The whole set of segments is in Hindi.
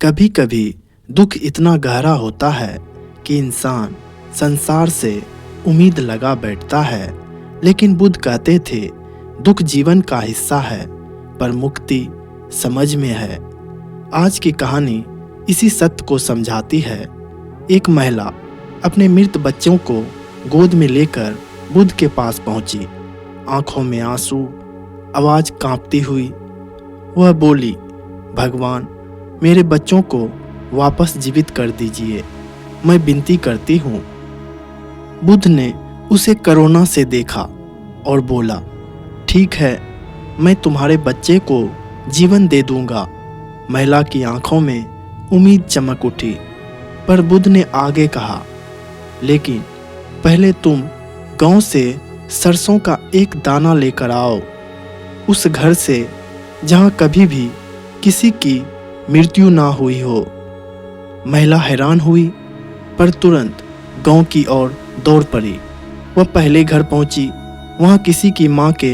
कभी कभी दुख इतना गहरा होता है कि इंसान संसार से उम्मीद लगा बैठता है। लेकिन बुद्ध कहते थे, दुख जीवन का हिस्सा है, पर मुक्ति समझ में है। आज की कहानी इसी सत्य को समझाती है। एक महिला अपने मृत बच्चों को गोद में लेकर बुद्ध के पास पहुंची। आंखों में आंसू, आवाज कांपती हुई वह बोली, भगवान, मेरे बच्चों को वापस जीवित कर दीजिए, मैं विनती करती हूँ। बुद्ध ने उसे करुणा से देखा और बोला, ठीक है, मैं तुम्हारे बच्चे को जीवन दे दूंगा। महिला की आंखों में उम्मीद चमक उठी, पर बुद्ध ने आगे कहा, लेकिन पहले तुम गांव से सरसों का एक दाना लेकर आओ, उस घर से जहां कभी भी किसी की मृत्यु ना हुई हो। महिला हैरान हुई, पर तुरंत गांव की ओर दौड़ पड़ी। वह पहले घर पहुंची, वहां किसी की मां के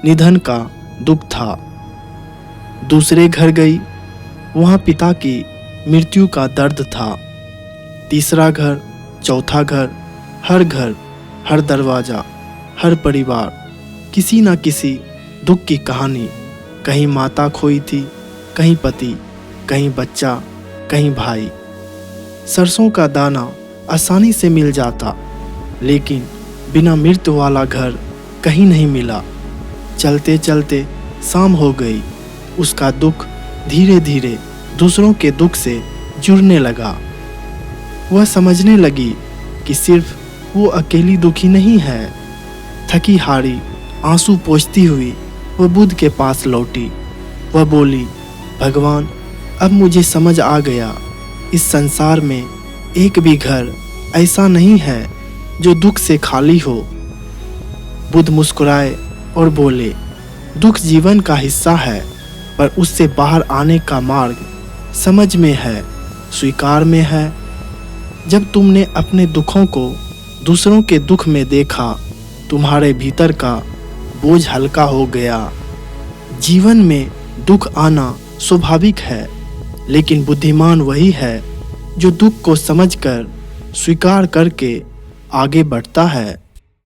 निधन का दुख था। दूसरे घर गई, वहां पिता की मृत्यु का दर्द था। तीसरा घर, चौथा घर, हर दरवाजा, हर परिवार किसी न किसी दुख की कहानी। कहीं माता खोई थी, कहीं पति, कहीं बच्चा, कहीं भाई। सरसों का दाना आसानी से मिल जाता, लेकिन बिना मृत्यु वाला घर कहीं नहीं मिला। चलते चलते शाम हो गई। उसका दुख धीरे धीरे दूसरों के दुख से जुड़ने लगा। वह समझने लगी कि सिर्फ वो अकेली दुखी नहीं है। थकी हारी, आंसू पोंछती हुई वह बुद्ध के पास लौटी। वह बोली, भगवान, अब मुझे समझ आ गया, इस संसार में एक भी घर ऐसा नहीं है जो दुख से खाली हो। बुद्ध मुस्कुराए और बोले, दुख जीवन का हिस्सा है, पर उससे बाहर आने का मार्ग समझ में है, स्वीकार में है। जब तुमने अपने दुखों को दूसरों के दुख में देखा, तुम्हारे भीतर का बोझ हल्का हो गया। जीवन में दुख आना स्वाभाविक है, लेकिन बुद्धिमान वही है जो दुख को समझकर, स्वीकार करके आगे बढ़ता है।